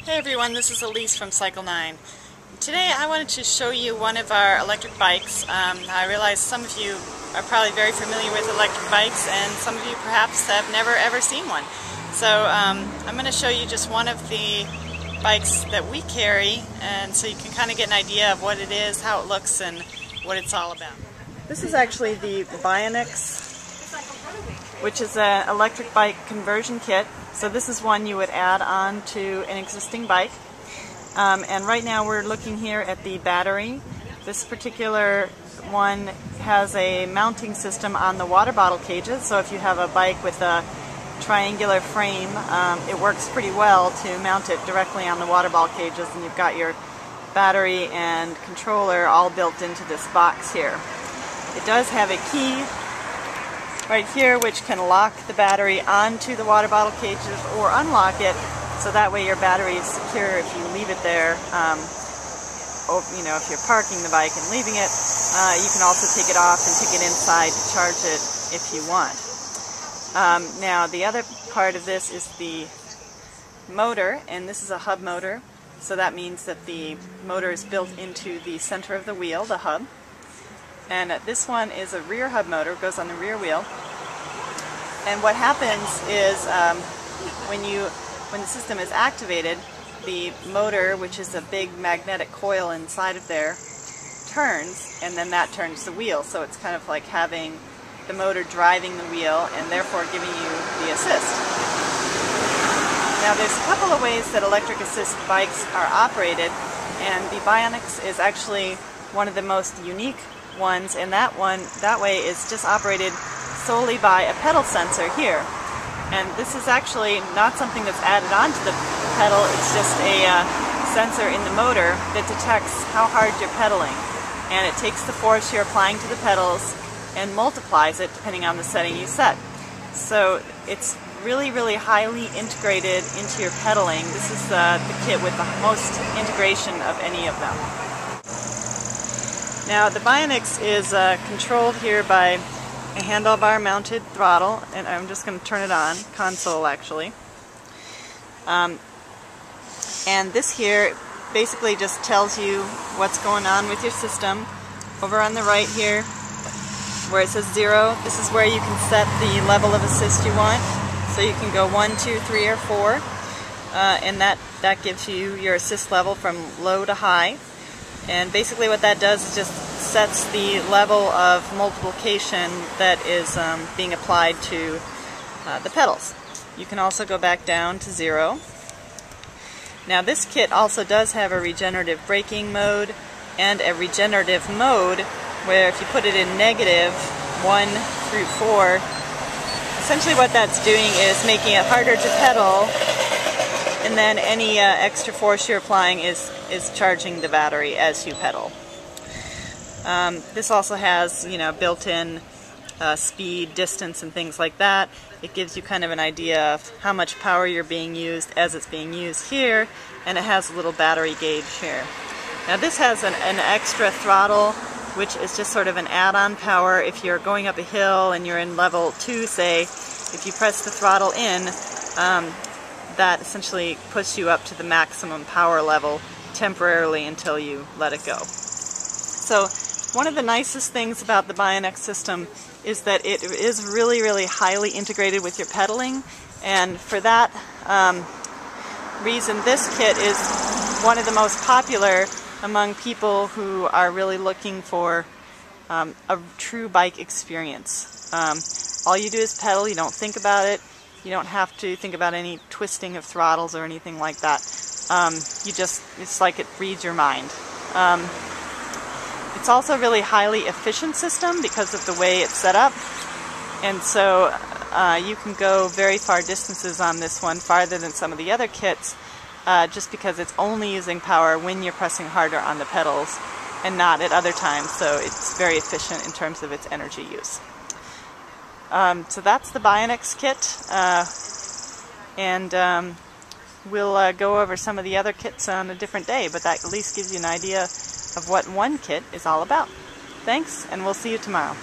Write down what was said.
Hey everyone, this is Elise from Cycle 9. Today I wanted to show you one of our electric bikes. I realize some of you are probably very familiar with electric bikes and some of you perhaps have never ever seen one. So I'm going to show you just one of the bikes that we carry, and so you can kind of get an idea of what it is, how it looks, and what it's all about. This is actually the BionX, which is an electric bike conversion kit. So this is one you would add on to an existing bike. And right now we're looking here at the battery. This particular one has a mounting system on the water bottle cages, so if you have a bike with a triangular frame, it works pretty well to mount it directly on the water bottle cages, and you've got your battery and controller all built into this box here. It does have a key right here which can lock the battery onto the water bottle cages or unlock it, so that way your battery is secure if you leave it there. You know, if you're parking the bike and leaving it, you can also take it off and take it inside to charge it if you want. Now the other part of this is the motor, and this is a hub motor, so that means that the motor is built into the center of the wheel, the hub. And this one is a rear hub motor, it goes on the rear wheel. And what happens is when the system is activated, the motor, which is a big magnetic coil inside of there, turns, and then that turns the wheel. So it's kind of like having the motor driving the wheel and therefore giving you the assist. Now there's a couple of ways that electric assist bikes are operated, and the BionX is actually one of the most unique ones, and that way is just operated solely by a pedal sensor here. And this is actually not something that's added onto the pedal, it's just a sensor in the motor that detects how hard you're pedaling. And it takes the force you're applying to the pedals and multiplies it depending on the setting you set. So it's really, really highly integrated into your pedaling. This is the kit with the most integration of any of them. Now the BionX is controlled here by a handlebar mounted throttle, and I'm just going to turn it on, console actually. And this here basically just tells you what's going on with your system. Over on the right here where it says 0, this is where you can set the level of assist you want. So you can go 1, 2, 3, or 4, and that gives you your assist level from low to high. And basically what that does is just sets the level of multiplication that is being applied to the pedals. You can also go back down to 0. Now this kit also does have a regenerative braking mode and a regenerative mode where if you put it in negative 1 through 4, essentially what that's doing is making it harder to pedal, and then any extra force you're applying is charging the battery as you pedal. This also has, you know, built-in speed, distance, and things like that. It gives you kind of an idea of how much power you're being used as it's being used here, and it has a little battery gauge here. Now this has an extra throttle, which is just sort of an add-on power. If you're going up a hill and you're in level 2, say, if you press the throttle in, that essentially puts you up to the maximum power level temporarily until you let it go. So one of the nicest things about the BionX system is that it is really, really highly integrated with your pedaling, and for that reason this kit is one of the most popular among people who are really looking for a true bike experience. All you do is pedal, you don't think about it, you don't have to think about any twisting of throttles or anything like that. It's like it reads your mind. It's also a really highly efficient system because of the way it's set up, and so you can go very far distances on this one, farther than some of the other kits, just because it's only using power when you're pressing harder on the pedals and not at other times, so it's very efficient in terms of its energy use. So that's the BionX kit, and we'll go over some of the other kits on a different day, but that at least gives you an idea of what one kit is all about. Thanks, and we'll see you tomorrow.